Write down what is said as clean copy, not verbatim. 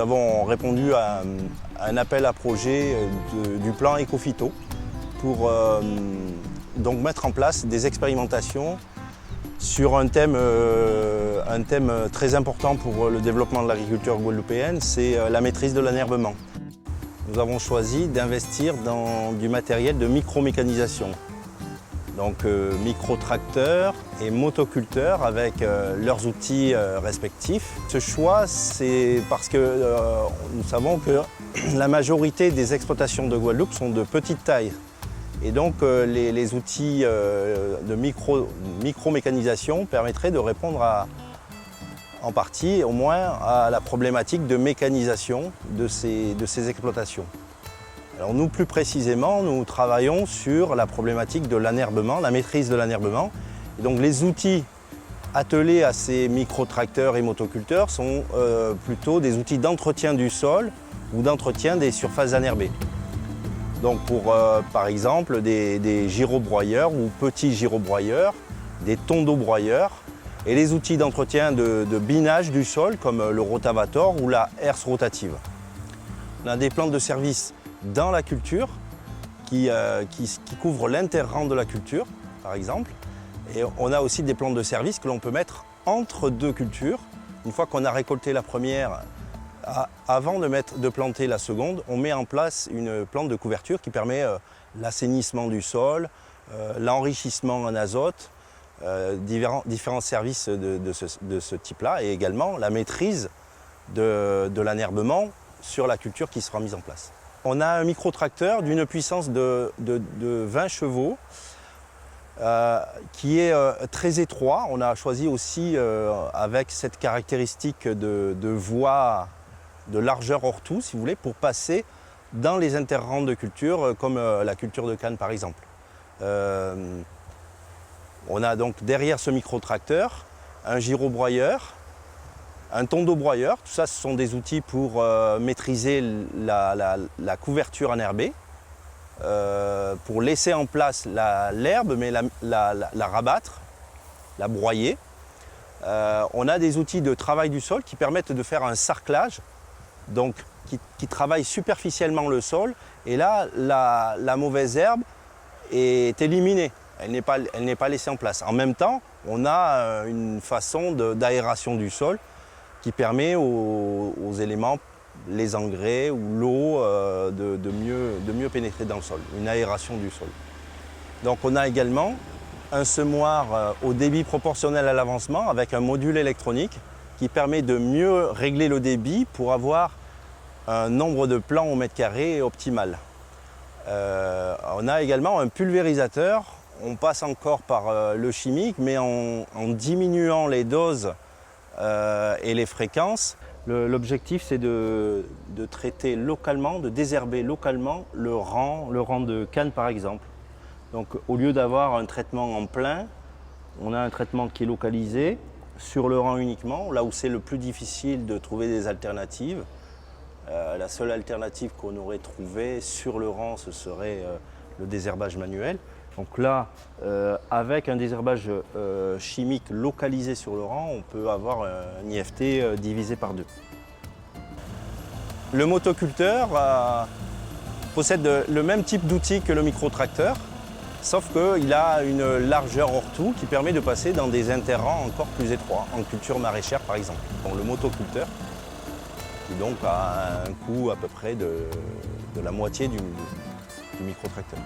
avons répondu à un appel à projet du plan Ecophyto pour donc mettre en place des expérimentations sur un thème très important pour le développement de l'agriculture guadeloupéenne, c'est la maîtrise de l'enherbement. Nous avons choisi d'investir dans du matériel de micromécanisation. Donc micro-tracteurs et motoculteurs avec leurs outils respectifs. Ce choix, c'est parce que nous savons que la majorité des exploitations de Guadeloupe sont de petite taille. Et donc les outils de micro-mécanisation permettraient de répondre en partie au moins à la problématique de mécanisation de ces exploitations. Alors nous, plus précisément, nous travaillons sur la problématique de l'enherbement, la maîtrise de l'enherbement. Et donc les outils attelés à ces micro-tracteurs et motoculteurs sont plutôt des outils d'entretien du sol ou d'entretien des surfaces enherbées. Donc pour, par exemple, des gyrobroyeurs ou petits gyrobroyeurs, des tondeaux-broyeurs et les outils d'entretien de binage du sol comme le rotavator ou la herse rotative. On a des plantes de service dans la culture qui couvrent l'interrang de la culture, par exemple. Et on a aussi des plantes de service que l'on peut mettre entre deux cultures. Une fois qu'on a récolté la première, avant de planter la seconde, on met en place une plante de couverture qui permet l'assainissement du sol, l'enrichissement en azote, différents services de ce type-là et également la maîtrise de l'enherbement sur la culture qui sera mise en place. On a un micro-tracteur d'une puissance de 20 chevaux qui est très étroit. On a choisi aussi avec cette caractéristique de voie de largeur hors tout, si vous voulez, pour passer dans les interrangs de culture comme la culture de canne par exemple. On a donc derrière ce micro-tracteur un gyrobroyeur, un tondeau-broyeur. Tout ça, ce sont des outils pour maîtriser la couverture enherbée, pour laisser en place l'herbe, mais la rabattre, la broyer. On a des outils de travail du sol qui permettent de faire un sarclage, donc qui travaillent superficiellement le sol. Et là, la mauvaise herbe est éliminée. Elle n'est pas laissée en place. En même temps, on a une façon d'aération du sol qui permet aux éléments, les engrais ou l'eau, de mieux pénétrer dans le sol, une aération du sol. Donc on a également un semoir au débit proportionnel à l'avancement avec un module électronique qui permet de mieux régler le débit pour avoir un nombre de plants au mètre carré optimal. On a également un pulvérisateur. On passe encore par le chimique, mais en diminuant les doses et les fréquences. L'objectif, c'est de traiter localement, de désherber localement le rang de canne par exemple. Donc au lieu d'avoir un traitement en plein, on a un traitement qui est localisé sur le rang uniquement, là où c'est le plus difficile de trouver des alternatives. La seule alternative qu'on aurait trouvée sur le rang, ce serait le désherbage manuel. Donc là, avec un désherbage chimique localisé sur le rang, on peut avoir un IFT divisé par 2. Le motoculteur possède le même type d'outil que le micro-tracteur, sauf qu'il a une largeur hors tout qui permet de passer dans des interrangs encore plus étroits, en culture maraîchère par exemple. Donc, le motoculteur, qui donc a un coût à peu près de la moitié du micro-tracteur.